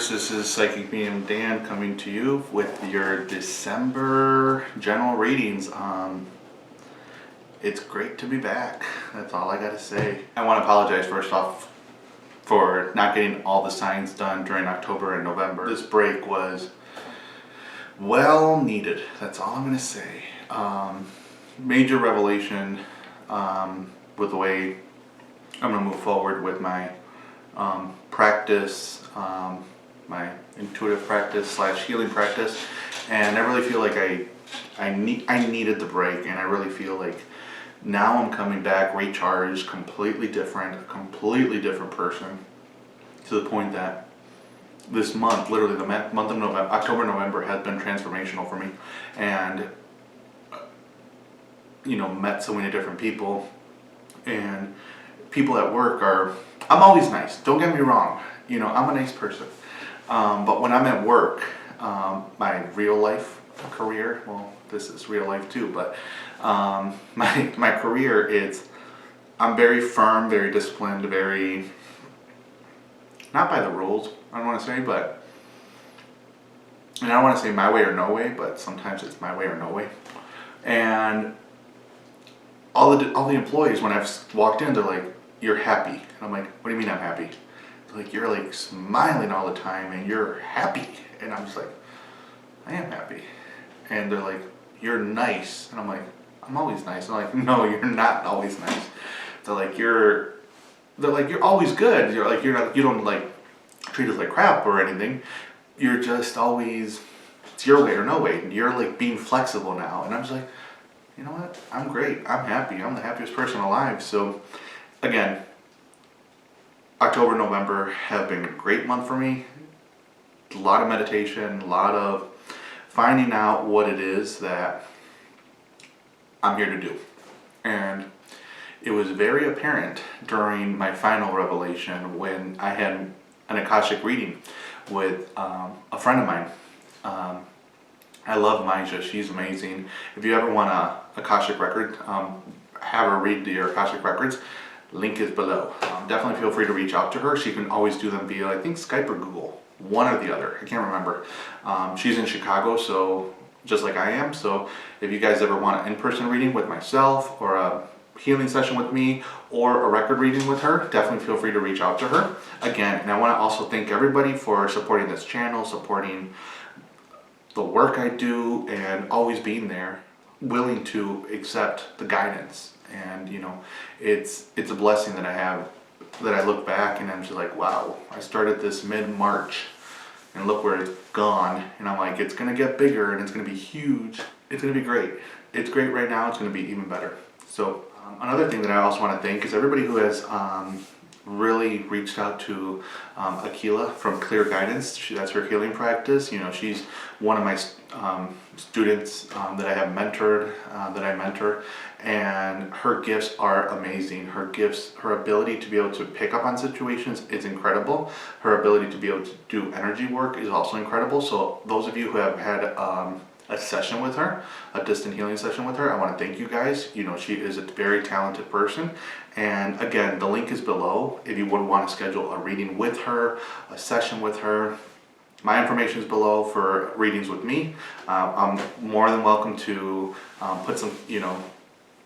viewers, this is Psychic Medium Dan coming to you with your December general readings. It's great to be back. That's all I gotta say. I want to apologize first off for not getting all the signs done during October and November. This break was well needed. That's all I'm gonna say. Major revelation with the way I'm gonna move forward with my practice, my intuitive practice / healing practice, and I really feel like I needed the break, and I really feel like now I'm coming back recharged, completely different, a completely different person, to the point that this month, literally the month of November, October, November, has been transformational for me, and met so many different people, and people at work I'm always nice, don't get me wrong, I'm a nice person, but when I'm at work, my real life career, well, this is real life too, but my career, I'm very firm, very disciplined, very, not by the rules, I don't want to say, but, and I don't want to say my way or no way, but sometimes it's my way or no way, and all the employees, when I've walked in, they're like, "You're happy." And I'm like, "What do you mean I'm happy?" They're like, "You're like smiling all the time and you're happy." And I'm just like, "I am happy." And they're like, "You're nice." And I'm like, "I'm always nice." I'm like, "No, you're not always nice." They're like, "You're always good. You don't like treat us like crap or anything. You're just always, it's your way or no way. And you're like being flexible now." And I'm just like, you know what? I'm great. I'm happy. I'm the happiest person alive. So again, October, November have been a great month for me. A lot of meditation, a lot of finding out what it is that I'm here to do. And it was very apparent during my final revelation when I had an Akashic reading with a friend of mine. I love Maisha, she's amazing. If you ever want a Akashic record, have her read your Akashic records, link is below. Definitely feel free to reach out to her. She can always do them via, I think, Skype or Google, one or the other, I can't remember. She's in Chicago, so just like I am, so if you guys ever want an in-person reading with myself, or a healing session with me, or a record reading with her, definitely feel free to reach out to her. Again, and I want to also thank everybody for supporting this channel, supporting the work I do, and always being there, willing to accept the guidance. And it's a blessing that I have, that I look back and I'm just like, wow, I started this mid-March and look where it's gone, and I'm like, it's gonna get bigger and it's gonna be huge. It's gonna be great. It's great right now, it's gonna be even better. So another thing that I also want to thank is everybody who has really reached out to Akila from Clear Guidance. That's her healing practice. She's one of my students that I have mentored, that I mentor, and her gifts are amazing. Her gifts, her ability to be able to pick up on situations is incredible. Her ability to be able to do energy work is also incredible. So those of you who have had a session with her, a distant healing session with her, I want to thank you guys. She is a very talented person, and again, the link is below if you would want to schedule a reading with her, a session with her. My information is below for readings with me. I'm more than welcome to put some,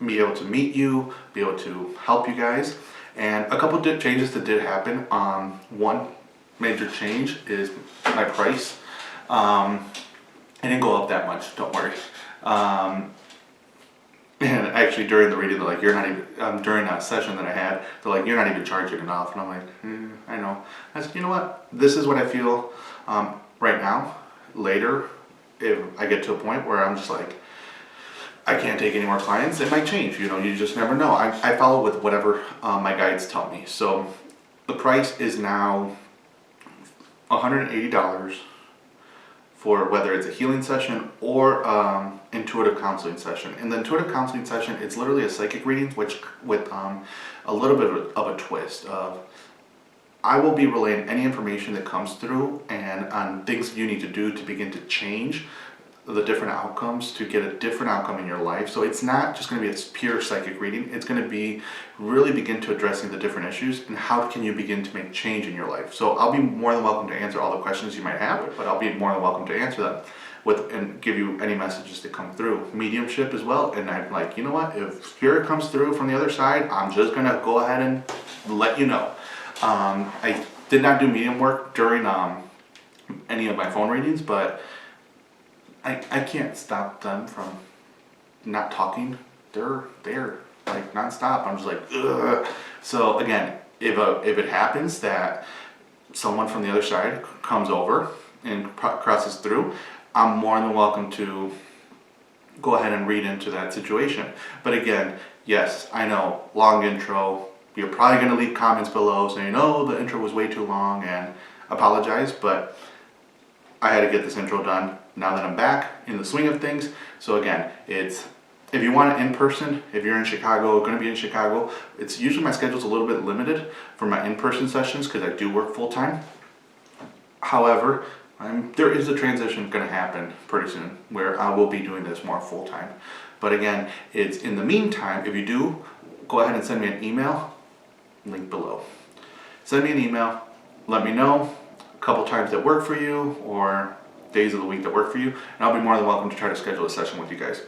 be able to meet you, be able to help you guys. And a couple of changes that did happen. One major change is my price. It didn't go up that much, don't worry. And actually during the reading, they're like, you're not even, during that session that I had, they're like, you're not even charging enough. And I'm like, I know. I said, you know what? This is what I feel right now. Later, if I get to a point where I'm just like, I can't take any more clients, it might change. You just never know. I follow with whatever my guides tell me. So the price is now $180 for whether it's a healing session or intuitive counseling session. In the intuitive counseling session, it's literally a psychic reading, which with a little bit of a twist of, I will be relaying any information that comes through and on things you need to do to begin to change the different outcomes to get a different outcome in your life. So it's not just going to be a pure psychic reading. It's going to be really begin to addressing the different issues and how can you begin to make change in your life. So I'll be more than welcome to answer all the questions you might have, but I'll be more than welcome to answer them and give you any messages that come through. Mediumship as well, and I'm like, you know what? If spirit comes through from the other side, I'm just going to go ahead and let you know. I did not do medium work during any of my phone readings, but I can't stop them from not talking. They're there like nonstop. I'm just like, ugh. So again, if it happens that someone from the other side comes over and crosses through, I'm more than welcome to go ahead and read into that situation. But again, yes, I know, long intro. You're probably going to leave comments below saying, oh, the intro was way too long, and apologize, but I had to get this intro done now that I'm back in the swing of things. So again, if you want it in person, if you're in Chicago, going to be in Chicago, it's usually my schedule's a little bit limited for my in-person sessions because I do work full-time. However, there is a transition going to happen pretty soon where I will be doing this more full-time. But again, it's in the meantime, if you do, go ahead and send me an email, link below. Send me an email, let me know a couple times that work for you or days of the week that work for you, and I'll be more than welcome to try to schedule a session with you guys.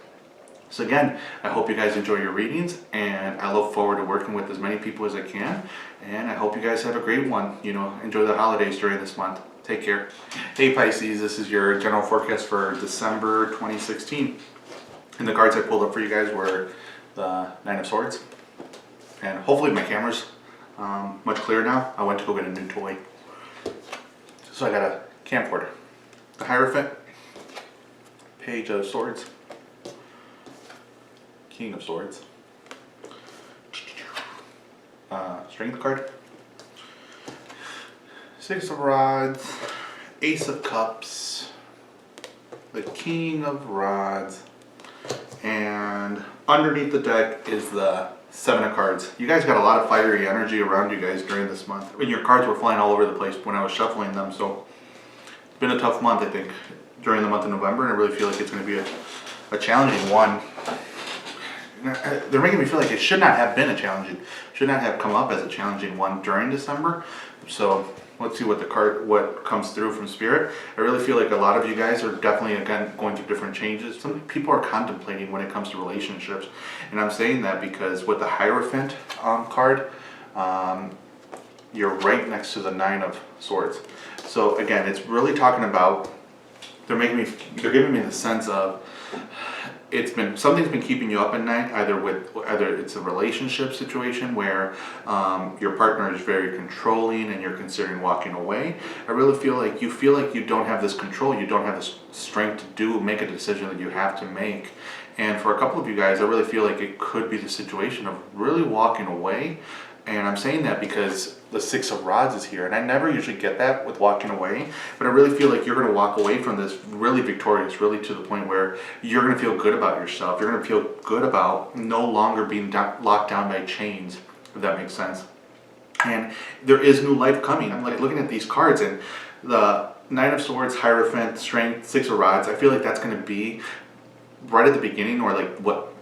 So again, I hope you guys enjoy your readings, and I look forward to working with as many people as I can, and I hope you guys have a great one. Enjoy the holidays during this month. Take care. Hey Pisces, this is your general forecast for December 2016. And the cards I pulled up for you guys were the Nine of Swords, and hopefully my camera's much clearer now. I went to go get a new toy, so I got a camcorder. The Hierophant, Page of Swords, King of Swords, Strength card, Six of Rods, Ace of Cups, the King of Rods, and underneath the deck is the Seven of Cards. You guys got a lot of fiery energy around you guys during this month. And your cards were flying all over the place when I was shuffling them, so it's been a tough month, I think, during the month of November, and I really feel like it's going to be a challenging one. They're making me feel like it should not have been should not have come up as a challenging one during December. So let's see what comes through from Spirit. I really feel like a lot of you guys are definitely, again, going through different changes. Some people are contemplating when it comes to relationships, and I'm saying that because with the Hierophant card, you're right next to the Nine of Swords. So again, it's really talking about, they're giving me the sense of something's been keeping you up at night, either it's a relationship situation where your partner is very controlling and you're considering walking away. I really feel like you don't have this control, you don't have this strength to make a decision that you have to make. And for a couple of you guys, I really feel like it could be the situation of really walking away. And I'm saying that because the Six of Rods is here, and I never usually get that with walking away, but I really feel like you're going to walk away from this really victorious, really to the point where you're going to feel good about yourself. You're going to feel good about no longer being locked down by chains, if that makes sense. And there is new life coming. I'm like looking at these cards, and the Nine of Swords, Hierophant, Strength, Six of Rods, I feel like that's going to be right at the beginning, or like what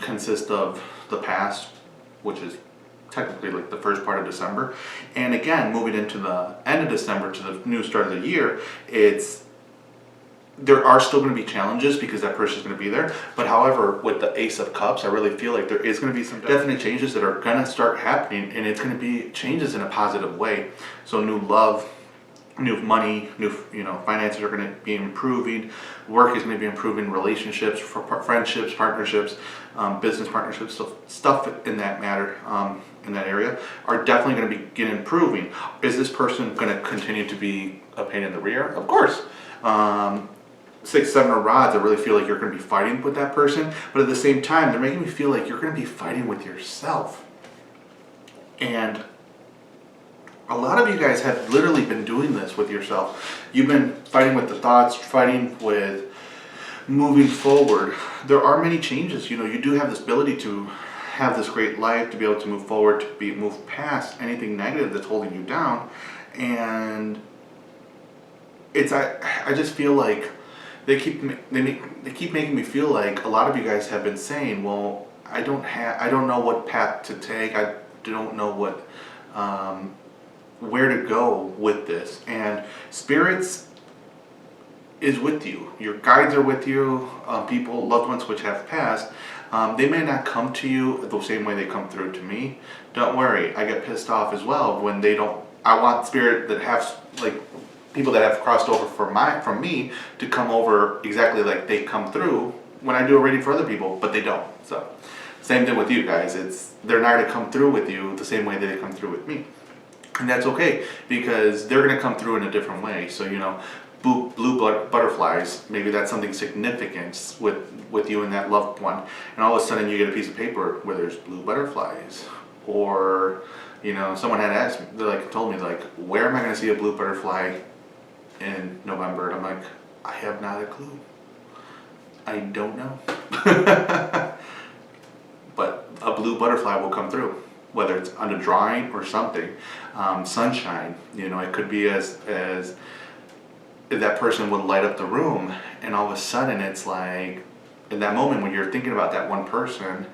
consists of the past, which is technically like the first part of December. And again, moving into the end of December to the new start of the year, there are still going to be challenges because that person's going to be there. But however, with the Ace of Cups, I really feel like there is going to be some definite changes that are going to start happening, and it's going to be changes in a positive way. So new love, new money, new finances are going to be improving, work is going to be improving, relationships, friendships, partnerships, business partnerships, so stuff in that matter, in that area are definitely going to begin improving. Is this person going to continue to be a pain in the rear? Of course. 6, 7 of Rods, I really feel like you're going to be fighting with that person, but at the same time, they're making me feel like you're going to be fighting with yourself. And a lot of you guys have literally been doing this with yourself. You've been fighting with the thoughts, fighting with moving forward. There are many changes. You do have this ability to have this great life, to be able to move forward, to move past anything negative that's holding you down. And I just feel like they keep making me feel like a lot of you guys have been saying, well, I don't know what path to take. I don't know what where to go with this. And spirits is with you. Your guides are with you. People, loved ones which have passed. They may not come to you the same way they come through to me. Don't worry, I get pissed off as well when they don't. I want spirit that have like people that have crossed over from me to come over exactly like they come through when I do a reading for other people, but they don't. So same thing with you guys. They're not going to come through with you the same way that they come through with me, and that's okay because they're going to come through in a different way. So blue butterflies, maybe that's something significant with you and that loved one, and all of a sudden you get a piece of paper where there's blue butterflies. Or someone had asked me, told me where am I going to see a blue butterfly in November? And I'm like, I have not a clue. I don't know. But a blue butterfly will come through, whether it's on a drawing or something. Sunshine, it could be as if that person would light up the room, and all of a sudden it's like, in that moment when you're thinking about that one person,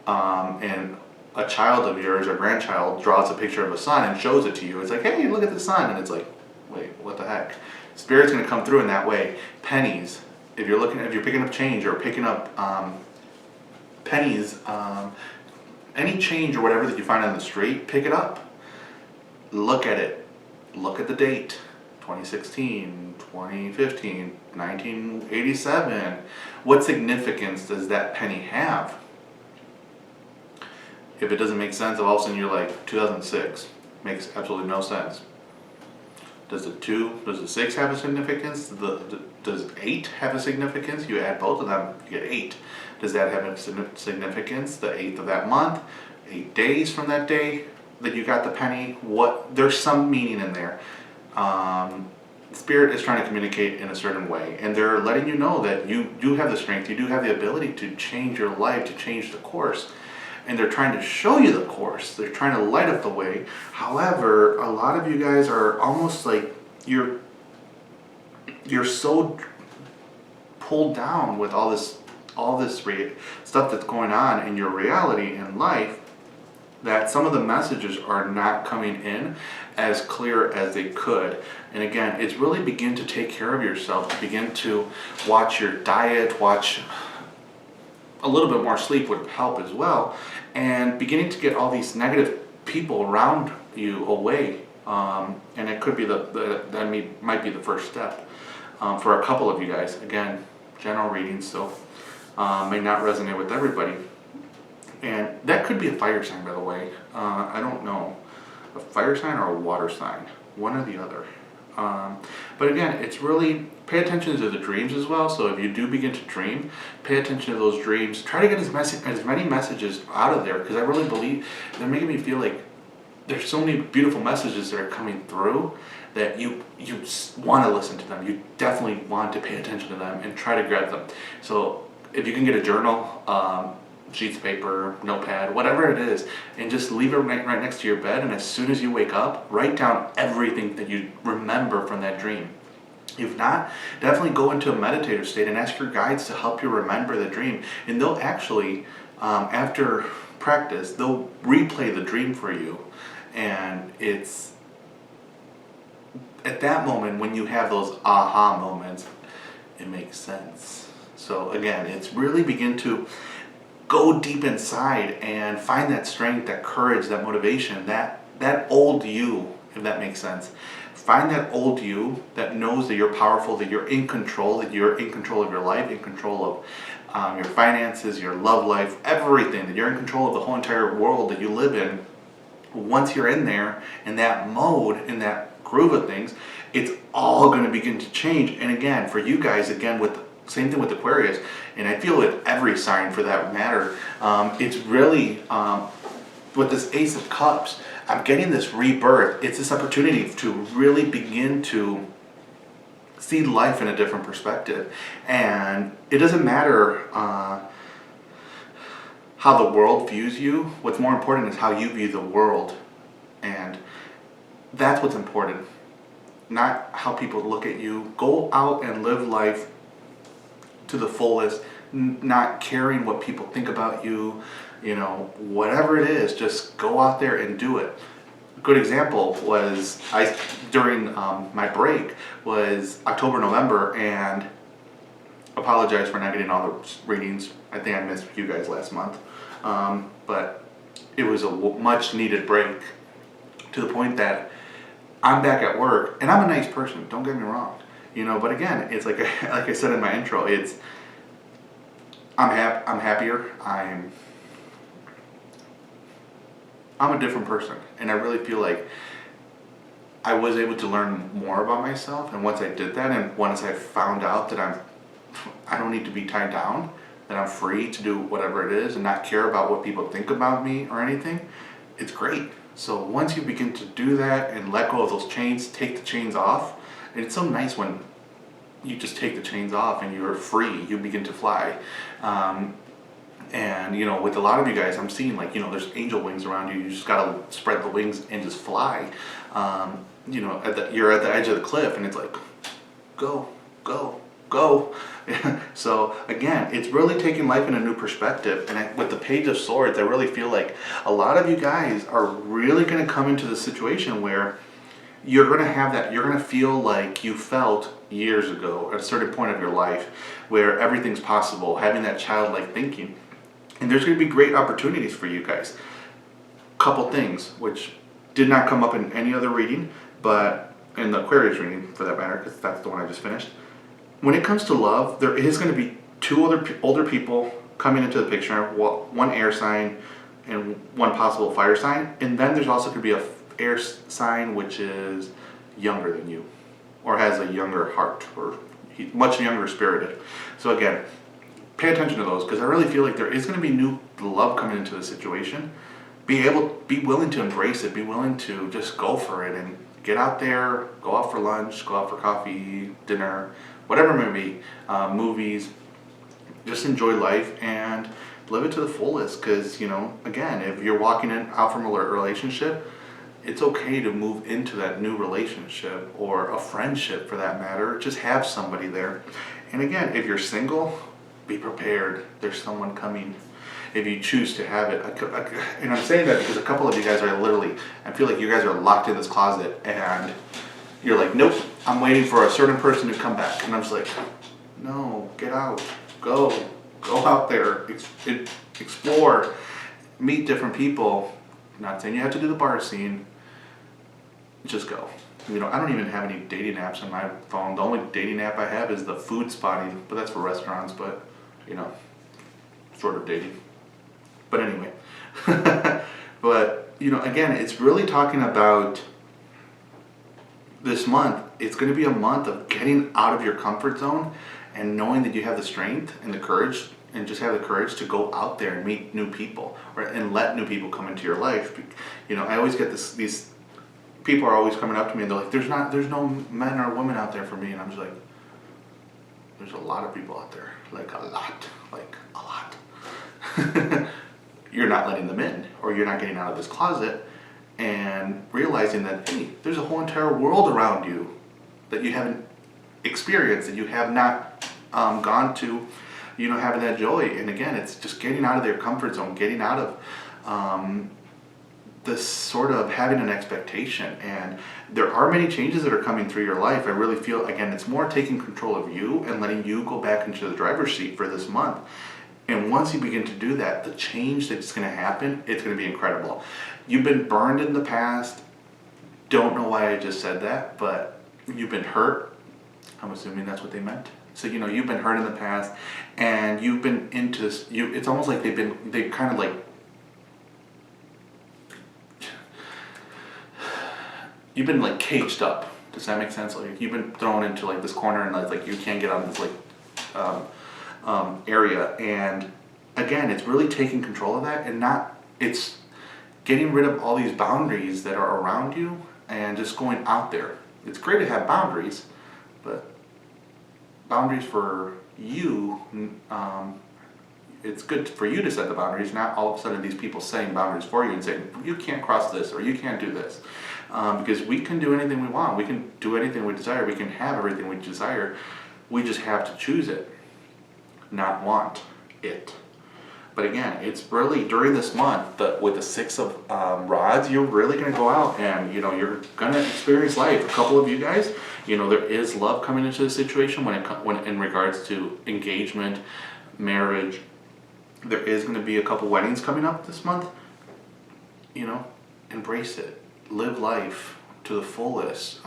and a child of yours or grandchild draws a picture of a sun and shows it to you, it's like, hey, look at the sun, and it's like, wait, what the heck? Spirit's going to come through in that way. Pennies, if you're picking up change or picking up pennies, any change or whatever that you find on the street, pick it up, look at it, look at the date, 2016, 2015, 1987. What significance does that penny have? If it doesn't make sense, if all of a sudden you're like 2006, makes absolutely no sense. Does the 6 have a significance? Does 8 have a significance? You add both of them, you get 8. Does that have a significance? The 8th of that month, 8 days from that day that you got the penny. There's some meaning in there. Spirit is trying to communicate in a certain way, and they're letting you know that you do have the strength, you do have the ability to change your life, to change the course. And they're trying to show you the course. They're trying to light up the way. However, a lot of you guys are almost like you're so pulled down with all this stuff that's going on in your reality in life that some of the messages are not coming in as clear as they could. And again, it's really begin to take care of yourself. Begin to watch your diet, watch a little bit more sleep would help as well, and beginning to get all these negative people around you away, and it could be might be the first step for a couple of you guys. Again, general readings, so may not resonate with everybody, and that could be a fire sign, by the way. I don't know, a fire sign or a water sign, one or the other. But again, it's really, pay attention to the dreams as well. So if you do begin to dream, pay attention to those dreams. Try to get as many messages out of there, because I really believe they're making me feel like there's so many beautiful messages that are coming through that you want to listen to them. You definitely want to pay attention to them and try to grab them. So if you can get a journal, sheets of paper, notepad, whatever it is, and just leave it right next to your bed, and as soon as you wake up, write down everything that you remember from that dream. If not, definitely go into a meditative state and ask your guides to help you remember the dream, and they'll actually, after practice, they'll replay the dream for you, and it's at that moment when you have those aha moments, it makes sense. So again, it's really begin to go deep inside and find that strength, that courage, that motivation, that old you, if that makes sense. Find that old you that knows that you're powerful, that you're in control of your life, in control of your finances, your love life, everything, that you're in control of the whole entire world that you live in. Once you're in there, in that mode, in that groove of things, it's all going to begin to change. And again, for you guys, same thing with Aquarius, and I feel with every sign for that matter, it's really, with this Ace of Cups, I'm getting this rebirth. It's this opportunity to really begin to see life in a different perspective. And it doesn't matter how the world views you. What's more important is how you view the world. And that's what's important, not how people look at you. Go out and live life to the fullest, not caring what people think about you, whatever it is, just go out there and do it. A good example was during my break was October, November, and apologize for not getting all the readings. I think I missed you guys last month, but it was a much needed break, to the point that I'm back at work, and I'm a nice person, don't get me wrong, but again, it's like I said in my intro, I'm happier, I'm a different person, and I really feel like I was able to learn more about myself, and once I did that, and once I found out that I don't need to be tied down, that I'm free to do whatever it is and not care about what people think about me or anything, it's great. So once you begin to do that and let go of those chains, take the chains off, and it's so nice when you just take the chains off and you're free, you begin to fly. And with a lot of you guys, I'm seeing there's angel wings around you. You just gotta spread the wings and just fly. You're at the edge of the cliff, and it's like, go, go, go. So again, it's really taking life in a new perspective. And with the Page of Swords, I really feel like a lot of you guys are really going to come into the situation where you're going to have that, you're going to feel like you felt years ago at a certain point of your life, where everything's possible, having that childlike thinking. And there's going to be great opportunities for you guys. Couple things which did not come up in any other reading, but in the Aquarius reading for that matter, because that's the one I just finished. When it comes to love, there is going to be two older people coming into the picture, one air sign and one possible fire sign, and then there's also going to be a air sign which is younger than you, or has a younger heart, or much younger spirited. So again, pay attention to those, because I really feel like there is going to be new love coming into the situation. Be willing to embrace it, be willing to just go for it, and get out there, go out for lunch, go out for coffee, dinner, whatever it may be, movies, just enjoy life and live it to the fullest. Because, again, if you're walking out from a relationship, it's okay to move into that new relationship, or a friendship for that matter. Just have somebody there. And again, if you're single, be prepared. There's someone coming if you choose to have it. And I'm saying that because a couple of you guys are literally, I feel like you guys are locked in this closet, and you're like, nope, I'm waiting for a certain person to come back. And I'm just like, no, get out, go out there, explore, meet different people. I'm not saying you have to do the bar scene, just go. I don't even have any dating apps on my phone. The only dating app I have is the food spotting, but that's for restaurants, but, sort of dating. But anyway, but, again, it's really talking about this month. It's going to be a month of getting out of your comfort zone and knowing that you have the strength and the courage, and just have the courage to go out there and meet new people, and let new people come into your life. I always get these people are always coming up to me and they're like, there's no men or women out there for me. And I'm just like, there's a lot of people out there, like a lot. You're not letting them in, or you're not getting out of this closet and realizing that, hey, there's a whole entire world around you that you haven't experienced, that you have not gone to, having that joy. And again, it's just getting out of their comfort zone, getting out of this sort of having an expectation. And there are many changes that are coming through your life. I really feel, again, it's more taking control of you and letting you go back into the driver's seat for this month. And once you begin to do that, the change that's going to happen, it's going to be incredible. You've been burned in the past. Don't know why I just said that, but you've been hurt. I'm assuming that's what they meant. So, you've been hurt in the past, and you've been into this, it's almost like they've kind of like, you've been like caged up. Does that make sense? Like, you've been thrown into like this corner, and like you can't get out of this area. And again, it's really taking control of that, and it's getting rid of all these boundaries that are around you and just going out there. It's great to have boundaries, but boundaries for you, it's good for you to set the boundaries, not all of a sudden these people setting boundaries for you and saying, you can't cross this, or you can't do this. Because we can do anything we want. We can do anything we desire. We can have everything we desire. We just have to choose it. not want it. But again, it's really during this month with the Six of Rods, you're really going to go out and, you're going to experience life. A couple of you guys, there is love coming into the situation when in regards to engagement, marriage. There is going to be a couple weddings coming up this month. Embrace it. Live life to the fullest.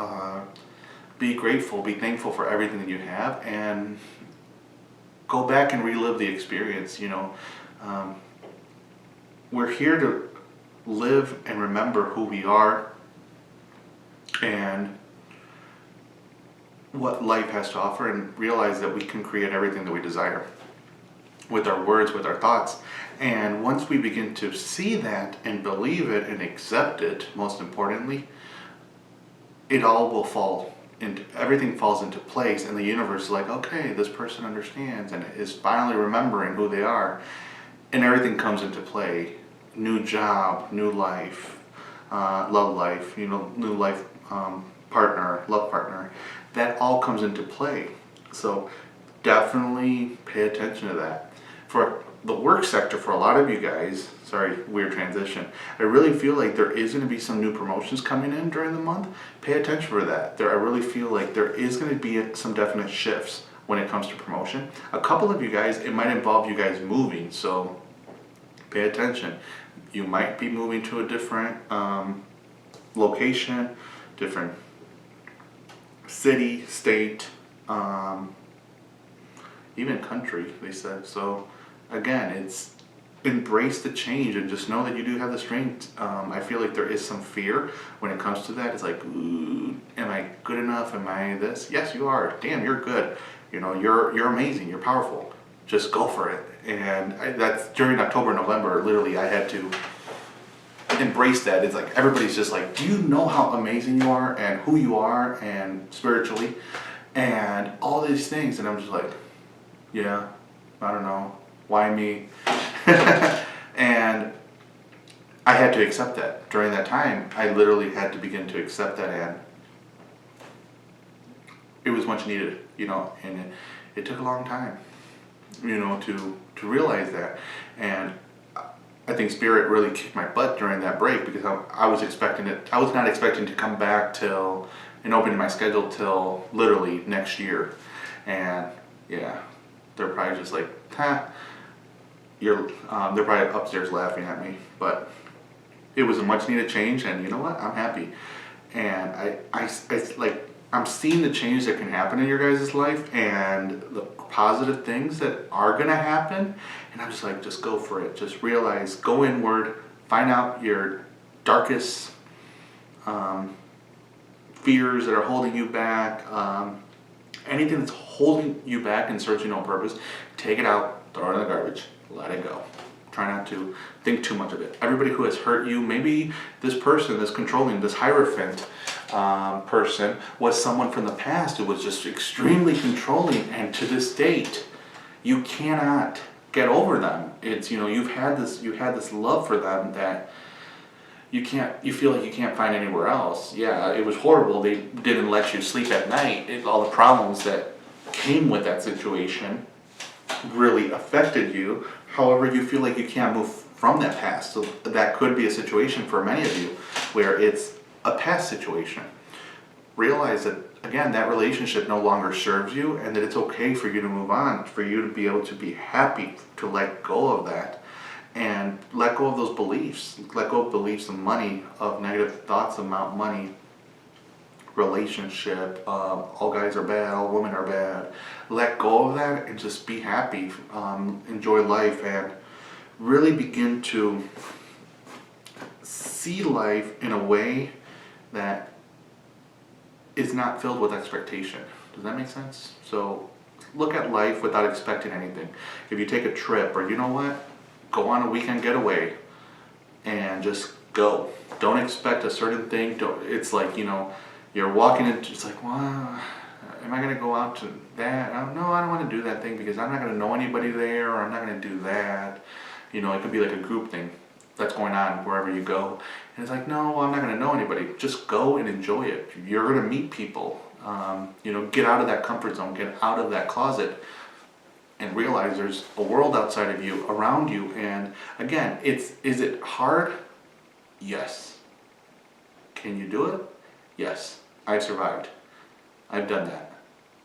Be grateful, be thankful for everything that you have, and go back and relive the experience. We're here to live and remember who we are and what life has to offer, and realize that we can create everything that we desire with our words, with our thoughts. And once we begin to see that and believe it and accept it, most importantly, it all will fall into, everything falls into place, and the universe is like, okay, this person understands and is finally remembering who they are, and everything comes into play. New job, new life, love life, new life, partner, love partner, that all comes into play. So definitely pay attention to that. For the work sector, for a lot of you guys, sorry, weird transition, I really feel like there is going to be some new promotions coming in during the month. Pay attention for that. I really feel like there is going to be some definite shifts when it comes to promotion. A couple of you guys, it might involve you guys moving, so pay attention. You might be moving to a different location, different city, state, even country, they said. So again, it's embrace the change and just know that you do have the strength. I feel like there is some fear when it comes to that. It's like, ooh, am I good enough? Am I this? Yes, you are. Damn, you're good. You're amazing. You're powerful. Just go for it. And that's during October, November, literally I had to embrace that. It's like everybody's just like, do you know how amazing you are and who you are and spiritually and all these things? And I'm just like, yeah, I don't know. Why me? And I had to accept that. During that time, I literally had to begin to accept that, and it was much needed, and it took a long time, to realize that. And I think Spirit really kicked my butt during that break, because I was expecting it. I was not expecting to come back till and open my schedule till literally next year. And yeah, they're probably just like, they're probably upstairs laughing at me, but it was a much needed change, and you know what? I'm happy. And I'm seeing the change that can happen in your guys' life and the positive things that are gonna happen. And I'm just like, just go for it. Just realize, go inward, find out your darkest fears that are holding you back. Anything that's holding you back and serves you no purpose, take it out, throw it in the garbage, let it go. Try not to think too much of it. Everybody who has hurt you, maybe this person, this controlling, this Hierophant person was someone from the past who was just extremely controlling, and to this date, you cannot get over them. It's, you had this love for them that you feel like you can't find anywhere else. Yeah, it was horrible. They didn't let you sleep at night. All the problems that came with that situation really affected you. However, you feel like you can't move from that past. So that could be a situation for many of you where it's a past situation. Realize that, again, that relationship no longer serves you, and that it's okay for you to move on, for you to be able to be happy, to let go of that, and let go of those beliefs. Let go of beliefs of money, of negative thoughts about money, relationship, all guys are bad, all women are bad. Let go of that and just be happy, enjoy life, and really begin to see life in a way that is not filled with expectation. Does that make sense? So look at life without expecting anything. If you take a trip, or go on a weekend getaway and just go. Don't expect a certain thing. It's like, you're walking into, it's like, well, am I going to go out to that? No, I don't want to do that thing because I'm not going to know anybody there, or I'm not going to do that. It could be like a group thing that's going on wherever you go. And it's like, no, I'm not going to know anybody. Just go and enjoy it. You're going to meet people. Get out of that comfort zone, get out of that closet, and realize there's a world outside of you, around you. And again, is it hard? Yes. Can you do it? Yes. I've survived. I've done that.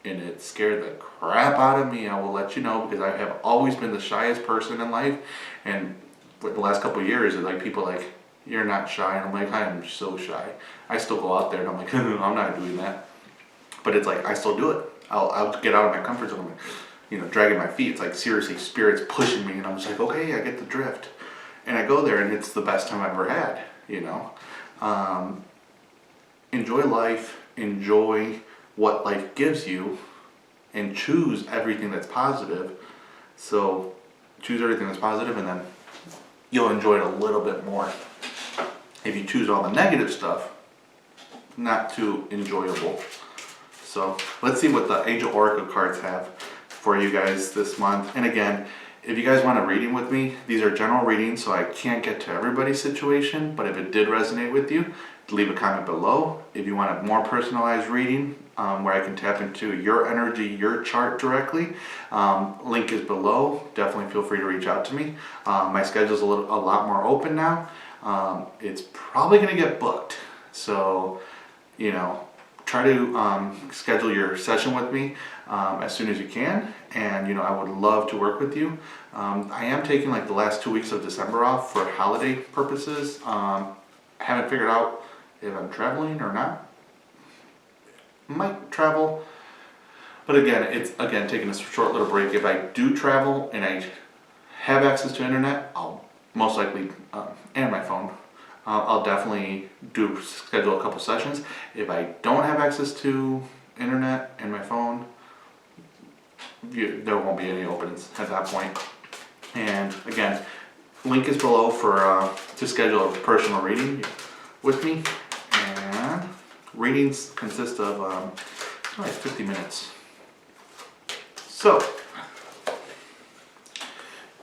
And it scared the crap out of me, I will let you know, because I have always been the shyest person in life. And for the last couple of years, it's like people like, you're not shy. And I'm like, I am so shy. I still go out there and I'm like, I'm not doing that. But it's like, I still do it. I'll get out of my comfort zone. Dragging my feet. It's like, seriously, spirit's pushing me, and I'm just like, okay, I get the drift. And I go there, and it's the best time I've ever had, Enjoy life, enjoy what life gives you, and choose everything that's positive. So, choose everything that's positive, and then you'll enjoy it a little bit more. If you choose all the negative stuff, not too enjoyable. So, let's see what the Angel Oracle cards have for you guys this month. And again, if you guys want a reading with me, these are general readings, so I can't get to everybody's situation, but if it did resonate with you, leave a comment below. If you want a more personalized reading, where I can tap into your energy, your chart directly, link is below. Definitely feel free to reach out to me. My schedule's a lot more open now. It's probably gonna get booked, so try to schedule your session with me as soon as you can, and I would love to work with you. I am taking like the last 2 weeks of December off for holiday purposes. Haven't figured out if I'm traveling or not. Might travel, but again, it's taking a short little break. If I do travel and I have access to internet, I'll most likely, and my phone, I'll definitely schedule a couple sessions. If I don't have access to internet and my phone, there won't be any openings at that point. And again, link is below for to schedule a personal reading with me. And readings consist of like 50 minutes. So,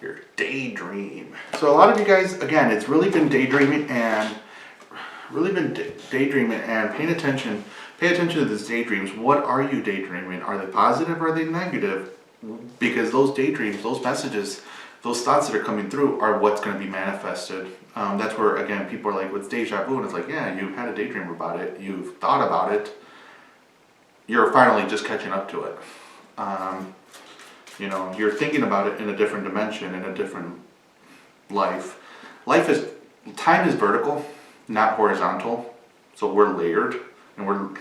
your daydream. So a lot of you guys, again, it's really been daydreaming and paying attention. Pay attention to these daydreams. What are you daydreaming? Are they positive or are they negative? Because those daydreams, those messages, those thoughts that are coming through are what's going to be manifested. That's where, again, people are like, what's deja vu? And it's like, yeah, you've had a daydream about it. You've thought about it. You're finally just catching up to it. You're thinking about it in a different dimension, in a different life. Time is vertical, not horizontal. So we're layered, and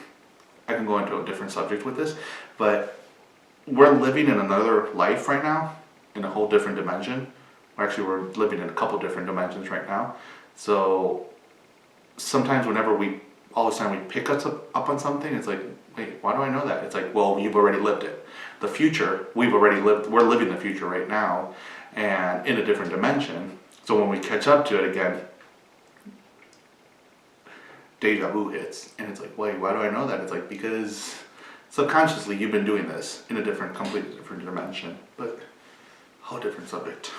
I can go into a different subject with this, but we're living in another life right now, in a whole different dimension. Actually, we're living in a couple different dimensions right now. So sometimes whenever all of a sudden we pick us up on something, it's like, wait, why do I know that? It's like, well, you've already lived it. The future, we're living the future right now, and in a different dimension. So when we catch up to it again, deja vu hits, and it's like, wait, why do I know that? It's like, because subconsciously you've been doing this in a completely different dimension, but whole different subject.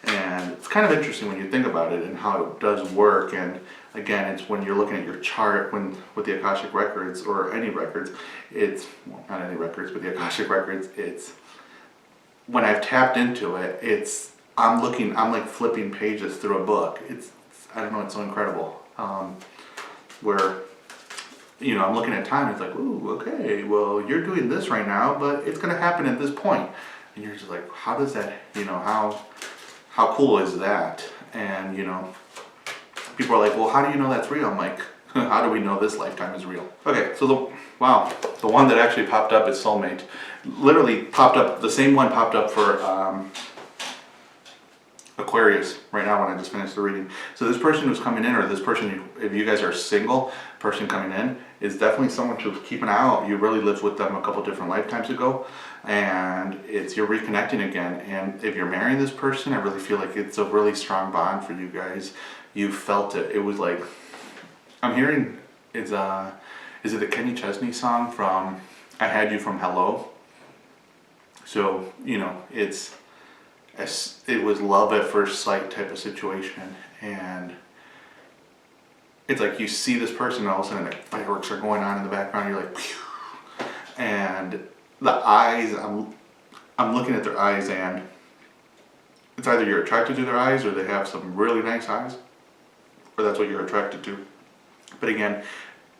And it's kind of interesting when you think about it and how it does work. And again, it's when you're looking at your chart with the Akashic records, or any records, not any records, but the Akashic records, it's when I've tapped into it, I'm like flipping pages through a book. I don't know, it's so incredible. Where I'm looking at time, it's like, ooh, okay, well, you're doing this right now, but it's going to happen at this point. And you're just like, how does that, how cool is that? And, people are like, well, how do you know that's real? I'm like, how do we know this lifetime is real? Okay, so the one that actually popped up is soulmate. Literally popped up, the same one popped up for Aquarius right now when I just finished the reading. So this person who's coming in, or this person, if you guys are single, person coming in, is definitely someone to keep an eye out. You really lived with them a couple different lifetimes ago, and you're reconnecting again. And if you're marrying this person, I really feel like it's a really strong bond for you guys. You felt it. It was like, I'm hearing, is it the Kenny Chesney song from I Had You From Hello? So, it was love at first sight type of situation, and it's like you see this person, and all of a sudden like fireworks are going on in the background. You're like, phew. And the eyes, I'm looking at their eyes, and it's either you're attracted to their eyes or they have some really nice eyes, or that's what you're attracted to. But again,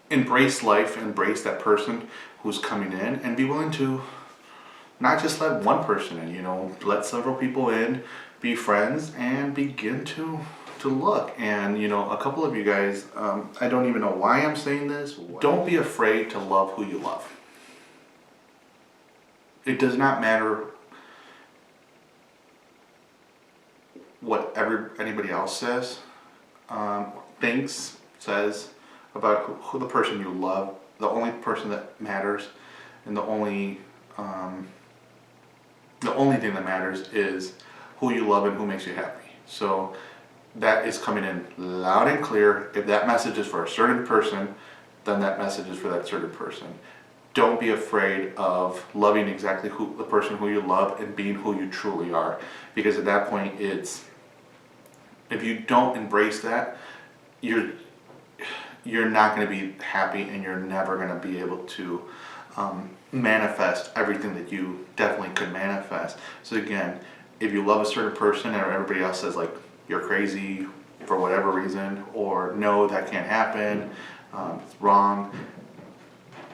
embrace life, embrace that person who's coming in, and be willing to not just let one person in, you know, let several people in, be friends, and begin to look. And you know, a couple of you guys, I don't even know why I'm saying this. Don't be afraid to love who you love. It does not matter what anybody else says, thinks, says about who the person you love. The only person that matters, and the only thing that matters is who you love and who makes you happy. So that is coming in loud and clear. If that message is for a certain person, then that message is for that certain person. Don't be afraid of loving exactly the person who you love and being who you truly are, because at that point, if you don't embrace that, you're not going to be happy, and you're never going to be able to manifest everything that you definitely could manifest. So again, if you love a certain person and everybody else says like you're crazy for whatever reason, or no, that can't happen, it's wrong,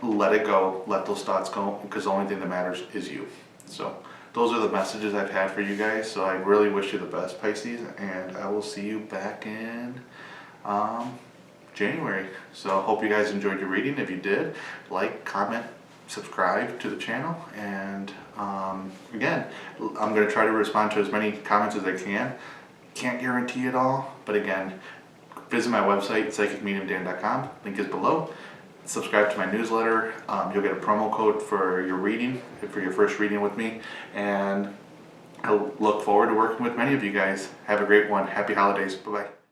let it go, let those thoughts go, because the only thing that matters is you. So those are the messages I've had for you guys. So I really wish you the best, Pisces, and I will see you back in January. So hope you guys enjoyed your reading. If you did, like, comment, subscribe to the channel, and again, I'm going to try to respond to as many comments as I can. Can't guarantee it all, but again, visit my website, psychicmediumdan.com. Link is below. Subscribe to my newsletter. You'll get a promo code for your reading, for your first reading with me, and I look forward to working with many of you guys. Have a great one. Happy holidays. Bye-bye.